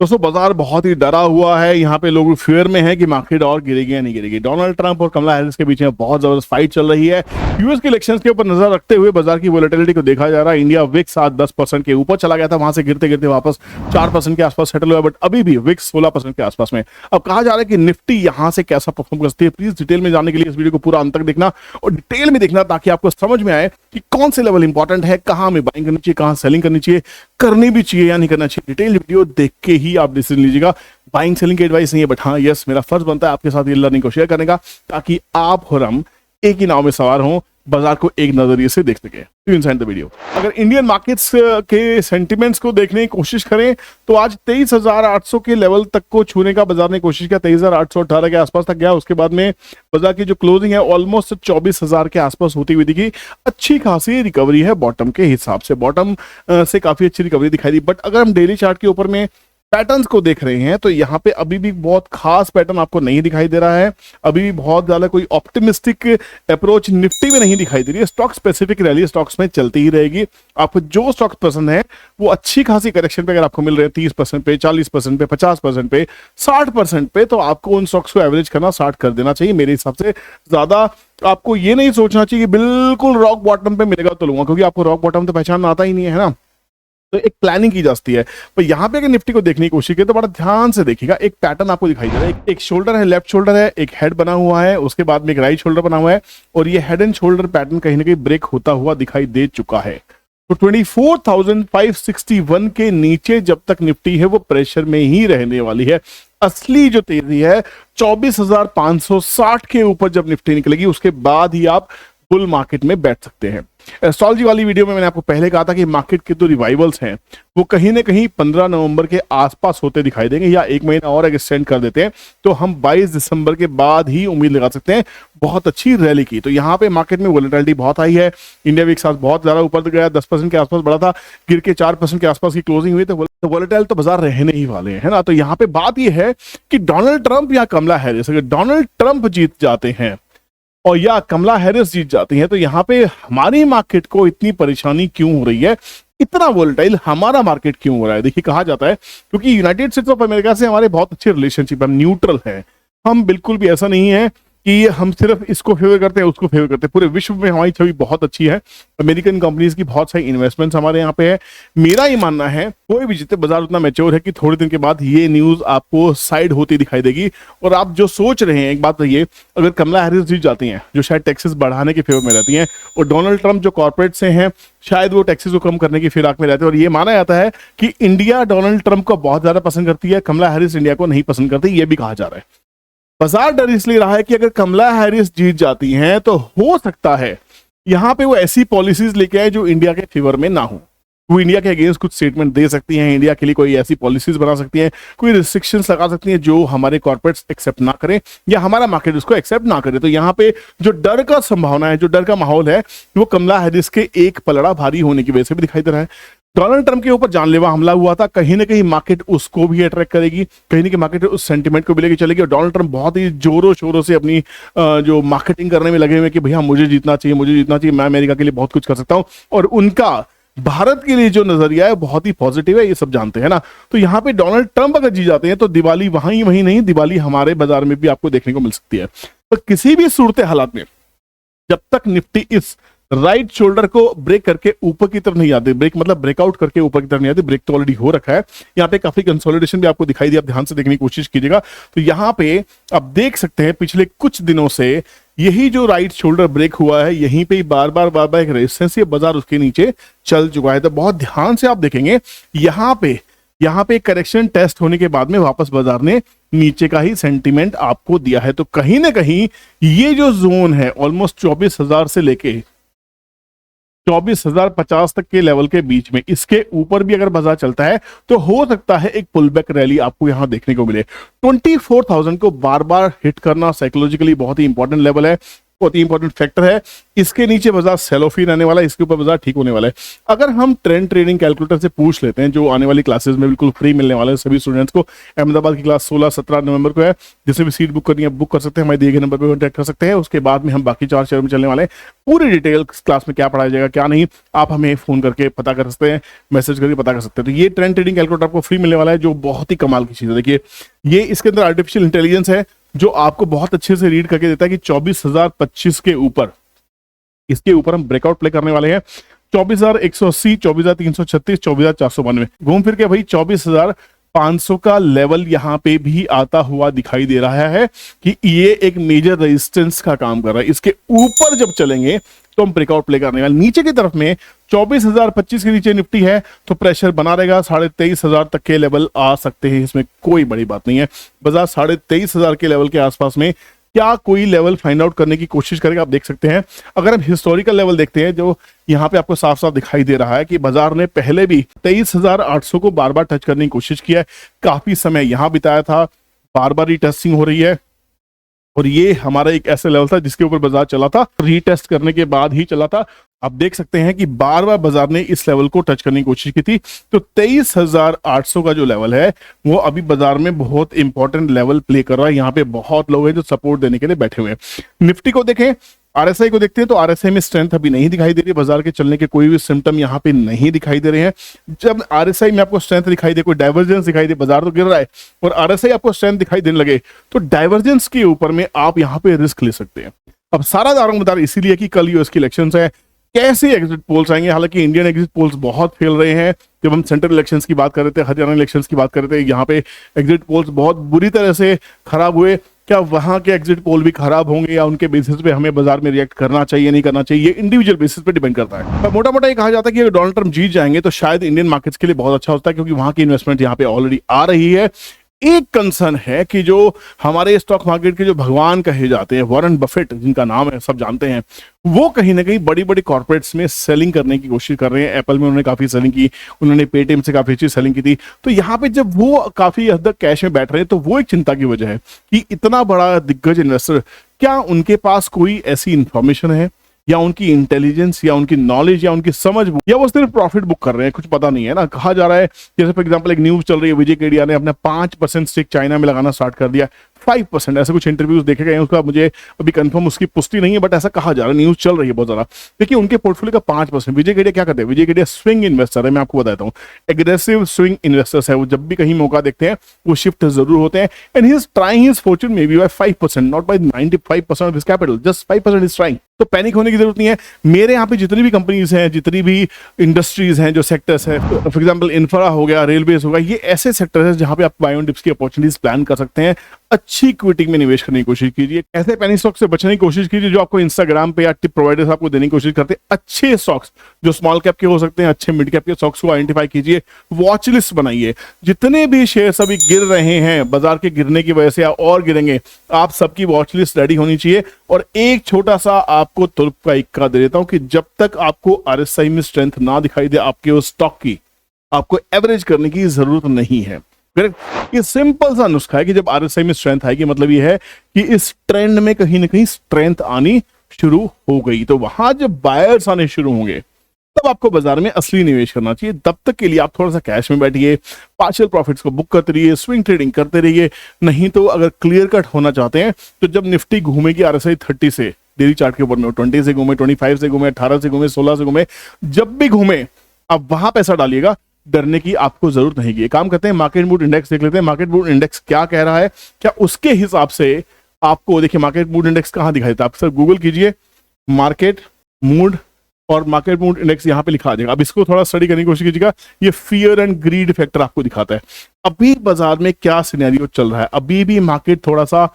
दोस्तों बाजार बहुत ही डरा हुआ है, यहाँ पे लोग फियर में है कि मार्केट और गिरेगी या नहीं गिरेगी। डोनाल्ड ट्रंप और कमला हैरिस के बीच में बहुत जबरदस्त फाइट चल रही है। यूएस के इलेक्शंस के ऊपर नजर रखते हुए बाजार की वोलेटिलिटी को देखा जा रहा है। इंडिया विक्स आज 10% के ऊपर चला गया था, वहां से गिरते गिरते वापस 4% के आसपास सेटल हुआ, बट अभी भी विक्स 16% के आसपास में। अब कहा जा रहा है कि निफ्टी यहां से कैसा परफॉर्म करती है। प्लीज डिटेल में जानने के लिए इस वीडियो को पूरा अंत तक देखना और डिटेल में देखना, ताकि आपको समझ में आए कि कौन से लेवल इंपॉर्टेंट है, कहां हमें बाइंग करनी चाहिए, कहां सेलिंग करनी चाहिए, करनी भी चाहिए या नहीं करना चाहिए। डिटेल वीडियो देख के ही आप डिसीजन लीजिएगा। बाइंग सेलिंग की एडवाइस नहीं है, बट हाँ यस, मेरा फर्ज बनता है आपके साथ ये लर्निंग को शेयर करने का, ताकि आप और हम एक ही नाव में सवार हों, बाजार को एक नजरिए से देख सके। इनसाइड द वीडियो अगर इंडियन मार्केट्स के सेंटिमेंट्स को देखने की कोशिश करें तो आज 23,800 के लेवल तक को छूने का बाजार ने कोशिश किया। 23,818 के आसपास तक गया। उसके बाद में बाजार की जो क्लोजिंग है ऑलमोस्ट 24,000 के आसपास होती हुई दिखी। अच्छी खासी रिकवरी है बॉटम के हिसाब से, बॉटम से काफी अच्छी रिकवरी दिखाई दी। बट अगर हम डेली चार्ट के ऊपर में पैटर्न्स को देख रहे हैं तो यहाँ पे अभी भी बहुत खास पैटर्न आपको नहीं दिखाई दे रहा है। अभी भी बहुत ज्यादा कोई ऑप्टिमिस्टिक अप्रोच निफ्टी में नहीं दिखाई दे रही है। स्टॉक स्पेसिफिक रैली स्टॉक्स में चलती ही रहेगी। आपको जो स्टॉक्स पसंद है वो अच्छी खासी करेक्शन पे अगर आपको मिल रहे हैं 30% पे, 40% पे, 50% पे, 60% पे, तो आपको उन स्टॉक्स को एवरेज करना स्टार्ट कर देना चाहिए। मेरे हिसाब से ज्यादा आपको ये नहीं सोचना चाहिए कि बिल्कुल रॉक बॉटम पे मिलेगा तो लूंगा, क्योंकि आपको रॉक बॉटम तो पहचान आता ही नहीं है ना। तो एक प्लानिंग की जाती है। पर यहाँ पे अगर निफ्टी को देखने की कोशिश करें तो बड़ा ध्यान से देखिएगा। एक पैटर्न आपको दिखाई दे रहा है। एक शोल्डर है, लेफ्ट शोल्डर है, एक हेड बना हुआ है, उसके बाद में एक राइट शोल्डर बना हुआ है, और ये हेड एंड शोल्डर पैटर्न कहीं ना कहीं ब्रेक होता हुआ दिखाई दे चुका है। तो 24,561 के नीचे जब तक निफ्टी है वो प्रेशर में ही रहने वाली है। असली जो तेजी है 24,560 के ऊपर जब निफ्टी निकलेगी उसके बाद ही आप बुल मार्केट में बैठ सकते हैं। एस्ट्रोलॉजी वाली वीडियो में मैंने आपको पहले कहा था कि मार्केट के जो रिवाइवल्स हैं वो कहीं ना कहीं 15 नवंबर के आसपास होते दिखाई देंगे, या एक महीना और एक्सटेंड कर देते हैं तो हम 22 दिसंबर के बाद ही उम्मीद लगा सकते हैं बहुत अच्छी रैली की। तो यहाँ पे मार्केट में वोलेटिलिटी बहुत आई है। इंडिया वीक साथ बहुत ज्यादा ऊपर गया, 10% के आसपास बढ़ा था, गिर के 4% के आसपास की क्लोजिंग हुई। तो वोलेटाइल तो बाजार रहने ही वाले हैं, है ना। तो यहाँ पे बात यह है कि डोनाल्ड ट्रंप या कमला हैरिस, अगर डोनाल्ड ट्रंप जीत जाते हैं और या कमला हैरिस जीत जाती हैं तो यहाँ पे हमारी मार्केट को इतनी परेशानी क्यों हो रही है, इतना वोलेटाइल हमारा मार्केट क्यों हो रहा है। देखिए कहा जाता है क्योंकि यूनाइटेड स्टेट्स ऑफ अमेरिका से हमारे बहुत अच्छे रिलेशनशिप, हम न्यूट्रल है। हम बिल्कुल भी ऐसा नहीं है कि हम सिर्फ इसको फेवर करते हैं उसको फेवर करते हैं। पूरे विश्व में हमारी छवि बहुत अच्छी है। अमेरिकन कंपनीज की बहुत सारी इन्वेस्टमेंट्स हमारे यहाँ पे है। मेरा ही मानना है कोई भी जीते, बाजार उतना मैच्योर है कि थोड़े दिन के बाद ये न्यूज आपको साइड होती दिखाई देगी। और आप जो सोच रहे हैं, एक बात रहिए, अगर कमला हैरिस जीत जाती हैं जो शायद टैक्सेस बढ़ाने के फेवर में रहती हैं, और डोनाल्ड ट्रंप जो कॉर्पोरेट से हैं शायद वो टैक्सेस को कम करने की फिराक में रहते हैं, और ये माना जाता है कि इंडिया डोनाल्ड ट्रंप को बहुत ज्यादा पसंद करती है, कमला हैरिस इंडिया को नहीं पसंद करती, ये भी कहा जा रहा है। बाजार डर इसलिए रहा है कि अगर कमला हैरिस जीत जाती हैं तो हो सकता है यहां पे वो ऐसी पॉलिसीज लेके आए जो इंडिया के फेवर में ना हो। वो इंडिया के अगेंस्ट कुछ स्टेटमेंट दे सकती हैं, इंडिया के लिए कोई ऐसी पॉलिसीज बना सकती हैं, कोई रिस्ट्रिक्शंस लगा सकती हैं जो हमारे कॉर्पोरेट्स एक्सेप्ट ना करें या हमारा मार्केट उसको एक्सेप्ट ना करे। तो यहाँ पे जो डर का संभावना है, जो डर का माहौल है, वो कमला हैरिस के एक पलड़ा भारी होने की वजह से भी दिखाई दे रहा है। डोनाल्ड ट्रंप के ऊपर जानलेवा हमला हुआ था, कहीं ना कहीं मार्केट उसको भी अट्रैक्ट करेगी, कहीं ना कहीं मार्केट उस सेंटीमेंट को भी लेके चलेगी। और डोनाल्ड ट्रंप बहुत ही जोरों शोरों से अपनी जो मार्केटिंग करने में लगे हुए कि भैया मुझे जीतना चाहिए, मुझे जीतना चाहिए, मैं अमेरिका के लिए बहुत कुछ कर सकता हूं। और उनका भारत के लिए जो नजरिया है बहुत ही पॉजिटिव है, ये सब जानते हैं ना। तो यहाँ पे डोनाल्ड ट्रंप अगर जीत जाते हैं तो दिवाली वहीं नहीं, दिवाली हमारे बाजार में भी आपको देखने को मिल सकती है। तो किसी भी सूरत हालात में जब तक निफ्टी इस राइट शोल्डर को ब्रेक करके ऊपर की तरफ नहीं आते, ब्रेक मतलब ब्रेकआउट करके ऊपर की तरफ नहीं आते, ब्रेक तो ऑलरेडी हो रखा है। यहाँ पे काफी कंसोलिडेशन भी आपको दिखाई दिया, आप ध्यान से देखने की कोशिश कीजिएगा। तो यहाँ पे आप देख सकते हैं पिछले कुछ दिनों से यही जो राइट शोल्डर ब्रेक हुआ है, यहीं पे बार बार एक रेजिस्टेंस, ये बाजार उसके नीचे चल चुका है। तो बहुत ध्यान से आप देखेंगे यहाँ पे करेक्शन टेस्ट होने के बाद में वापस बाजार ने नीचे का ही सेंटीमेंट आपको दिया है। तो कहीं ना कहीं ये जो जोन है ऑलमोस्ट 24,000 से लेके 24,050 तक के लेवल के बीच में, इसके ऊपर भी अगर बाजार चलता है तो हो सकता है एक पुल बैक रैली आपको यहां देखने को मिले। 24,000 को बार बार हिट करना साइकोलॉजिकली बहुत ही इंपॉर्टेंट लेवल है। बहुत ही इंपॉर्टेंट फैक्टर है। इसके नीचे बाजार सेल ऑफ ही रहने वाला है, इसके ऊपर बाजार ठीक होने वाला है। अगर हम ट्रेंड ट्रेडिंग कैलकुलेटर से पूछ लेते हैं, जो आने वाली क्लासेस में बिल्कुल फ्री मिलने वाले हैं सभी स्टूडेंट्स को, अहमदाबाद की क्लास 16-17 नवंबर को है, जिसे भी सीट बुक करनी है बुक कर सकते हैं, हमारे दिए गए नंबर पर कॉन्टैक्ट कर सकते हैं। उसके बाद में हम बाकी 4 शहरों में चलने वाले हैं। पूरी डिटेल क्लास में क्या पढ़ाया जाएगा क्या नहीं, आप हमें फोन करके पता कर सकते हैं, मैसेज करके पता कर सकते हैं। तो ये ट्रेंड ट्रेडिंग कैलकुलेटर आपको फ्री मिलने वाला है, जो बहुत ही कमाल की चीज है। देखिए, ये इसके अंदर आर्टिफिशियल इंटेलिजेंस है, जो आपको बहुत अच्छे से रीड करके देता है कि 24,025 के ऊपर, इसके ऊपर हम ब्रेकआउट प्ले करने वाले हैं। 24,180, 24,336, 24,492 घूम फिर के भाई 24,500 का लेवल यहां पे भी आता हुआ दिखाई दे रहा है कि ये एक मेजर रेजिस्टेंस का काम कर रहा है। इसके ऊपर जब चलेंगे तो हम ब्रेकआउट प्ले करने वाले। नीचे की तरफ में 24,025 के नीचे निफ्टी है तो प्रेशर बना रहेगा, 23,500 तक के लेवल आ सकते हैं, इसमें कोई बड़ी बात नहीं है। बाजार 23,500 के लेवल के आसपास में क्या कोई लेवल फाइंड आउट करने की कोशिश करेगा, आप देख सकते हैं। अगर हम हिस्टोरिकल लेवल देखते हैं, जो यहाँ पे आपको साफ साफ दिखाई दे रहा है कि बाजार ने पहले भी 23,800 को बार बार टच करने की कोशिश किया है, काफी समय यहां बिताया था, बार बार रीटेस्टिंग हो रही है, और ये हमारा एक ऐसा लेवल था जिसके ऊपर बाजार चला था, रीटेस्ट करने के बाद ही चला था। आप देख सकते हैं कि बार बार बाजार ने इस लेवल को टच करने की कोशिश की थी। तो 23,800 का जो लेवल है वो अभी बाजार में बहुत इंपॉर्टेंट लेवल प्ले कर रहा है। यहाँ पे बहुत लोग हैं जो सपोर्ट देने के लिए बैठे हुए हैं। निफ्टी को देखें, आरएसआई को देखते हैं, तो आरएसआई में स्ट्रेंथ अभी नहीं दिखाई दे रही, बाजार के चलने के कोई भी सिम्टम यहाँ पे नहीं दिखाई दे रहे हैं। जब आरएसआई में आपको स्ट्रेंथ दिखाई दे, कोई डाइवर्जेंस दिखाई दे, बाजार तो गिर रहा है और आरएसआई आपको स्ट्रेंथ दिखाई देने लगे, तो डाइवर्जेंस के ऊपर में आप यहाँ पे रिस्क ले सकते हैं। अब सारा दारोमदार इसीलिए कि कल यूएस की इलेक्शंस है, कैसे एग्जिट पोल्स आएंगे। हालांकि इंडियन एग्जिट पोल्स बहुत फेल रहे हैं। जब हम सेंट्रल इलेक्शंस की बात कर रहे थे, हरियाणा इलेक्शंस की बात कर रहे थे, यहाँ पे एग्जिट पोल्स बहुत बुरी तरह से खराब हुए। क्या वहां के एग्जिट पोल भी खराब होंगे या उनके बेसिस पे हमें बाजार में रिएक्ट करना चाहिए नहीं करना चाहिए, ये इंडिविजुअल बेसिस पे डिपेंड करता है। मोटा मोटा ये कहा जाता है कि अगर डोनाल्ड ट्रंप जीत जाएंगे तो शायद इंडियन मार्केट्स के लिए बहुत अच्छा होता है, क्योंकि वहां की इन्वेस्टमेंट यहाँ पे ऑलरेडी आ रही है। एक कंसर्न है कि जो हमारे स्टॉक मार्केट के जो भगवान कहे जाते हैं, वॉरेन बफेट जिनका नाम है सब जानते हैं, वो कहीं ना कहीं बड़ी बड़ी कॉर्पोरेट्स में सेलिंग करने की कोशिश कर रहे हैं। एप्पल में उन्होंने काफी सेलिंग की, उन्होंने पेटीएम से काफी अच्छी सेलिंग की थी। तो यहाँ पे जब वो काफी हद तक कैश में बैठ रहे हैं तो वो एक चिंता की वजह है कि इतना बड़ा दिग्गज इन्वेस्टर, क्या उनके पास कोई ऐसी इंफॉर्मेशन है या उनकी इंटेलिजेंस या उनकी नॉलेज या उनकी समझ, या वो सिर्फ प्रॉफिट बुक कर रहे हैं, कुछ पता नहीं है ना। कहा जा रहा है, जैसे फॉर एग्जांपल एक न्यूज चल रही है, विजय केडिया ने अपना 5% स्टेक चाइना में लगाना स्टार्ट कर दिया, 5%, ऐसे कुछ इंटरव्यूज देखे गए, उसका मुझे अभी कंफर्म उसकी पुष्टि नहीं है, बट ऐसा कहा जा रहा है, न्यूज चल रही है बहुत ज्यादा। देखिए, उनके पोर्टफोलियो का 5%। विजय केडिया क्या करते हैं? विजय केडिया स्विंग इन्वेस्टर है, मैं आपको बताता हूँ, एग्रेसिव स्विंग इन्वेस्टर्स है वो। जब भी कहीं मौका देखते हैं वो शिफ्ट जरूर होते हैं, and he is trying his fortune maybe by 5%, not by 95% of his capital, just 5% is trying. तो पैनिक होने की जरूरत नहीं है। मेरे यहाँ पे जितनी भी कंपनीज हैं, जितनी भी इंडस्ट्रीज हैं, जो सेक्टर्स हैं, फॉर एग्जांपल इंफ्रा हो गया, रेलवेज हो गया, ये ऐसे सेक्टर है जहां पे आप बाय ऑन डिप्स की अपॉर्चुनिटीज प्लान कर सकते हैं। अच्छी इक्विटी में निवेश करने की कोशिश कीजिए। ऐसे पेनी स्टॉक से बचने की कोशिश कीजिए जो आपको इंस्टाग्राम पे या टिप प्रोवाइडर्स आपको देने की कोशिश करते हैं। अच्छे स्टॉक्स जो स्मॉल कैप के हो सकते हैं, अच्छे मिड कैप के स्टॉक्स को आइडेंटिफाई कीजिए, वॉच लिस्ट बनाइए। जितने भी शेयर्स अभी गिर रहे हैं बाजार के गिरने की वजह से या और गिरेंगे, आप सबकी वॉच लिस्ट रेडी होनी चाहिए। और एक छोटा सा आपको तुर्क का इक्का दे देता हूं कि जब तक आपको आरएसआई में स्ट्रेंथ ना दिखाई दे आपके उस स्टॉक की, आपको एवरेज करने की जरूरत नहीं है। ये सिंपल सा नुस्खा है कि जब आरएसआई में स्ट्रेंथ आएगी, मतलब ये है कि इस ट्रेंड में कहीं ना कहीं स्ट्रेंथ आनी शुरू हो गई, तो वहां जब बायर्स आने शुरू होंगे तब आपको बाजार में असली निवेश करना चाहिए। तब तक के लिए आप थोड़ा सा कैश में बैठिए, पार्शियल प्रॉफिट्स को बुक करते रहिए, स्विंग ट्रेडिंग करते रहिए। नहीं तो अगर क्लियर कट होना चाहते हैं तो जब निफ्टी घूमेगी आरएसआई 30 से डेली चार्ट के ऊपर में, 20 से घूमे, 25 से घूमे, 18 से घूमे, 16 से घूमे, जब भी घूमे आप वहां पैसा डालिएगा, डरने की आपको जरूरत नहीं है। काम करते हैं, मार्केट मूड इंडेक्स देख लेते हैं। मार्केट मूड इंडेक्स क्या कह रहा है, क्या उसके हिसाब से आपको, देखिए मार्केट मूड इंडेक्स कहां दिखाई देता है, आप सर गूगल कीजिए मार्केट मूड और मार्केट मूड इंडेक्स यहां पे लिखा आ जाएगा। अब इसको थोड़ा स्टडी करने की कोशिश कीजिएगा। ये फियर एंड ग्रीड फैक्टर आपको दिखाता है अभी बाजार में क्या सिनेरियो चल रहा है। अभी भी मार्केट थोड़ा सा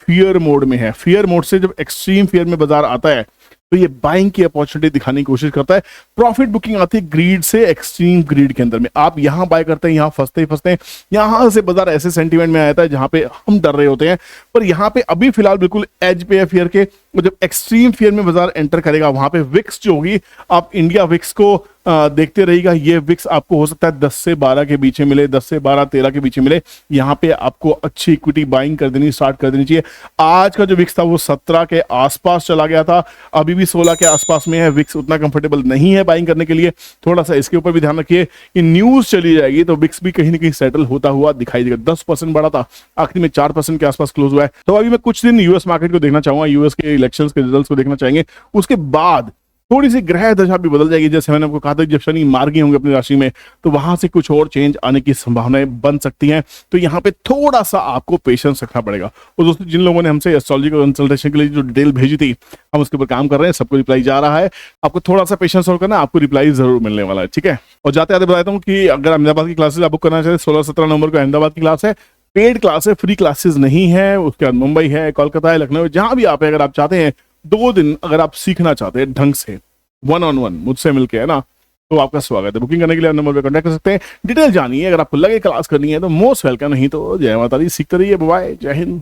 फियर मोड में है। फियर मोड से जब एक्सट्रीम फियर में बाजार आता है तो ये बाइंग की अपॉर्चुनिटी दिखाने की कोशिश करता है। प्रॉफिट बुकिंग आती है ग्रीड से, एक्सट्रीम ग्रीड के अंदर में आप यहां बाय करते हैं, यहां फंसते ही फंसते हैं। यहां से बाजार ऐसे सेंटीमेंट में आया था जहां पे हम डर रहे होते हैं, पर यहां पे अभी फिलहाल बिल्कुल एज पे है फियर के, वो जब एक्सट्रीम फियर में बाजार एंटर करेगा, वहां पे विक्स जो होगी, आप इंडिया विक्स को देखते रहिएगा। ये विक्स आपको हो सकता है 10 से 12 के बीच में मिले, 10 से 12 13 के बीच में मिले। यहाँ पे आपको अच्छी इक्विटी बाइंग कर देनी स्टार्ट कर देनी चाहिए। आज का जो विक्स था वो 17 के आसपास चला गया था, अभी भी 16 के आसपास में है। विक्स उतना कंफर्टेबल नहीं है बाइंग करने के लिए, थोड़ा सा इसके ऊपर भी ध्यान रखिए कि न्यूज चली जाएगी तो विक्स भी कहीं ना कहीं सेटल होता हुआ दिखाई देगा। 10% बढ़ा था, आखिर में 4% के आसपास क्लोज हुआ है। तो अभी मैं कुछ दिन यूएस मार्केट को देखना चाहूंगा, यूएस के इलेक्शंस के रिजल्ट्स को देखना चाहेंगे। उसके बाद थोड़ी सी ग्रह दशा भी बदल जाएगी। जैसे मैंने आपको कहा था, जब शनि मार्गी होंगे अपनी राशि में तो वहां से कुछ और चेंज आने की संभावनाएं बन सकती हैं। तो यहाँ पे थोड़ा सा आपको पेशेंस रखना पड़ेगा। और दोस्तों, जिन लोगों ने हमसे एस्ट्रोलॉजी कंसल्टेशन के लिए जो डिटेल भेजी थी, हम उसके ऊपर काम कर रहे हैं, सबको रिप्लाई जा रहा है। आपको थोड़ा सा पेशेंस और करना, आपको रिप्लाई जरूर मिलने वाला है, ठीक है। और जाते आते बताता हूँ कि अगर अहमदाबाद की क्लासेस आप बुक करना चाहते हैं, 16-17 नवंबर को अहमदाबाद की क्लास है, पेड क्लास है, फ्री क्लासेस नहीं है। उसके बाद मुंबई है, कोलकाता है, लखनऊ, जहां भी आप है, अगर आप चाहते हैं 2 दिन अगर आप सीखना चाहते हैं ढंग से 1-on-1 मुझसे मिलके, है ना, तो आपका स्वागत है। बुकिंग करने के लिए नंबर पे कांटेक्ट कर सकते हैं। डिटेल जानिए, अगर आपको लगे क्लास करनी है तो मोस्ट वेलकम, नहीं तो जय माता दी, सीखते रहिए। बाय, जय हिंद।